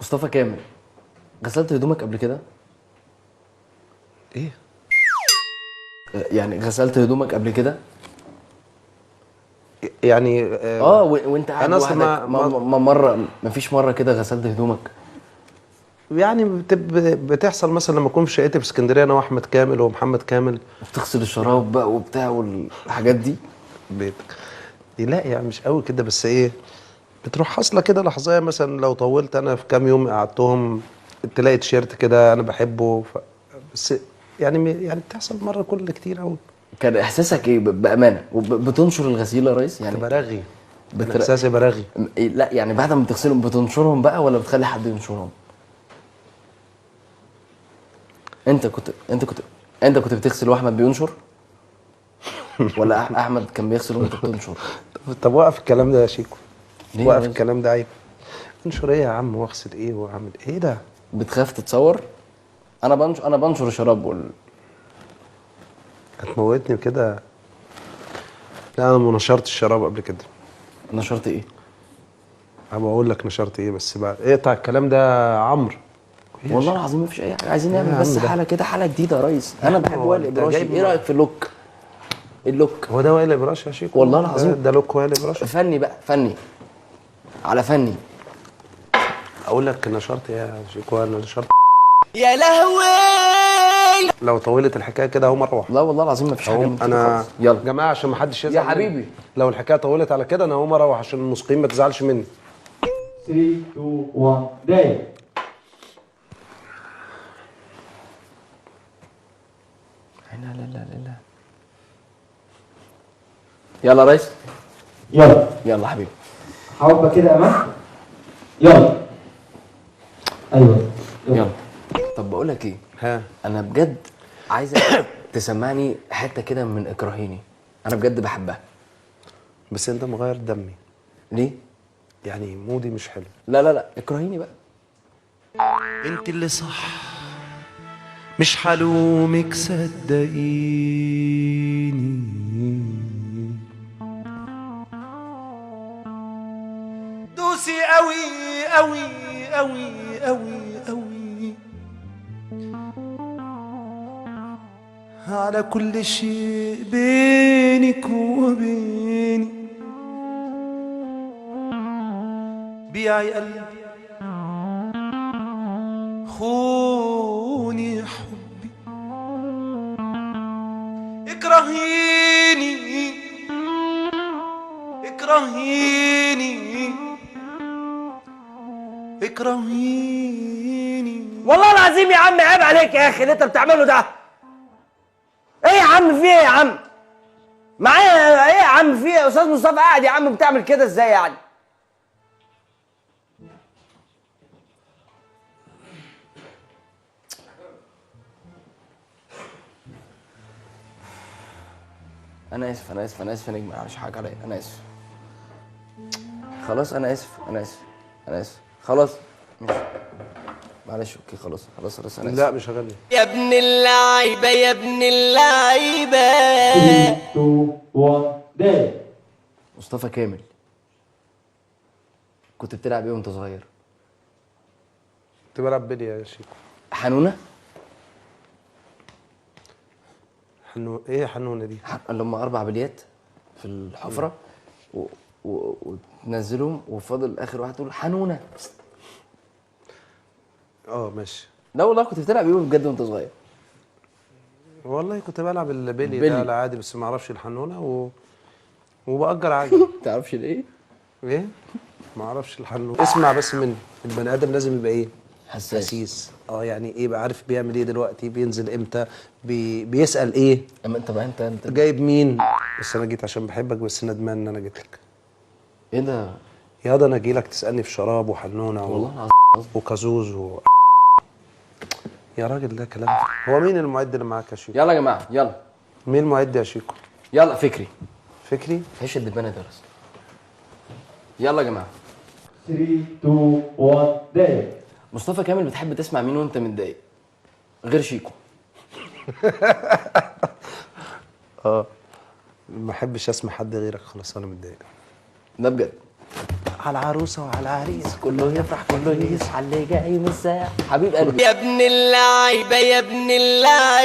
مصطفى كامل، غسلت هدومك قبل كده؟ ايه؟ يعني غسلت هدومك قبل كده؟ يعني وانت قاعد انا اصلا لوحدك مره، مفيش مره كده غسلت هدومك؟ يعني بتحصل مثلا لما اكون في شقتي في اسكندريه انا واحمد كامل ومحمد كامل. بتغسل الشراب بقى وبتاع والحاجات دي؟ بيتك. لا يعني مش قوي كده، بس ايه، بتروح حاصله كده لحظيه، مثلا لو طولت انا في كام يوم قعدتهم تلاقي تيشيرت كده انا بحبه بس يعني بتحصل مره كل كتير قوي. كان احساسك ايه بامانه بتنشر الغسيل يا ريس كنت يعني؟ برغي. كان بتر... احساسي برغي. لا يعني بعد ما بتغسلهم بتنشرهم بقى ولا بتخلي حد ينشرهم؟ انت كنت انت كنت انت كنت بتغسل واحمد بينشر، ولا احمد كان بيغسل وانت بتنشر؟ طب وقف الكلام ده يا شيكو. ليه يا وقف ريس؟ الكلام ده عيب. انشر ايه يا عم واغسل ايه واعمل ايه ده؟ بتخاف تتصور؟ انا بنشر شراب هتموتني كده. لا انا ما نشرتش الشراب قبل كده. نشرت ايه؟ هبقى اقول لك نشرت ايه، بس بقى اقطع الكلام ده يا عمرو. ايه يا والله شيخ؟ العظيم مفيش اي حاجه، عايزين ايه نعمل يا بس عم ده؟ حاله كده، حاله جديده يا ريس. يا انا عم بحب هو وائل انت ابراشي، جايب ايه رايك في اللوك؟ اللوك هو ده وائل ابراش يا شيخ؟ والله ده, العظيم ده لوك وائل ابراش. فني بقى، فني على فني. اقول لك نشرت ايه يا شيخ؟ انا نشرت. يا لهوي. لو طولت الحكايه كده هقوم اروح. لا والله العظيم مفيش حاجه من كده انا خالص. يلا يا جماعه عشان ما حدش يا يزعل مني. حبيبي. لو الحكايه طولت على كده انا هقوم اروح عشان المسقين ما تزعلش مني. 3 2 1 day. لا لا لا لا. يلا يا ريس. يلا يلا حبيبي. حاول كده يا مان. يلا. ايوه يلا. طب بقول لك ايه، ها. انا بجد عايزك تسمعني حته كده من اكرهيني، انا بجد بحبها. بس انت مغير دمي، ليه؟ يعني مودي مش حلو. لا لا لا اكرهيني بقى. انت اللي صح، مش حلومك صدقيني. دوسي قوي قوي قوي قوي قوي على كل شيء بينك وبيني. بيعي قلبي، خوني حبي، اكرهيني اكرهيني اكرهيني. والله العظيم يا عم عيب عليك يا اخي اللي انت بتعمله ده. ايه يا عم في ايه يا عم؟ معايا ايه يا عم في ايه يا استاذ مصطفى قاعد يا عم بتعمل كده ازاي يعني؟ انا اسف انا اسف انا اسف يا نجم، مش حاجه عليا، انا اسف. خلاص انا اسف انا اسف انا اسف خلاص. ماشي. معلش اوكي خلاص خلاص خلاص انا اسف. لا مش هغني. يا ابن اللعيبه يا ابن اللعيبه. 3 2 1 day. مصطفى كامل، كنت بتلعب ايه وانت صغير؟ كنت بلعب بلي يا شيكو. حنونه؟ ايه حنونه دي؟ اللي هم 4 بليات في الحفره وتنزلهم وفاضل اخر واحد تقول حنونه. اه ماشي. لا والله كنت بتلعب ايه بجد وانت صغير؟ والله كنت بلعب البلي بلي. ده على عادي، بس ما اعرفش الحنونه وبأجر عجل. تعرفش ليه؟ ايه؟ ما اعرفش الحنونه. اسمع بس مني، البني ادم لازم يبقى ايه؟ حساس. حسيس. يعني ايه، يبقى عارف بيعمل ايه دلوقتي، بينزل امتى، بيسأل ايه، اما انت بقى انت جايب مين. بس انا جيت عشان بحبك، بس ندمان ان انا جيت لك. ايه ده؟ يا ده انا اجي لك تسألني في شراب وحنونه والله العظيم وكازوز يا راجل ده كلام. هو مين المعد اللي معاك يا شيكو؟ يلا يا جماعه يلا. مين المعد يا شيكو؟ يلا فكري. فكري. ايش الدبانه درس. يلا يا جماعه. 3 2 1 day. مصطفى كامل، بتحب تسمع مين وانت متضايق غير شيكو؟ ما احبش اسمع حد غيرك خلاص وانا متضايق. ده بجد؟ على العروسه وعلى العريس كله يفرح كله يصحى اللي جاي من الساعه حبيب قلبي يا ابن اللعيبة يا ابن اللعيبة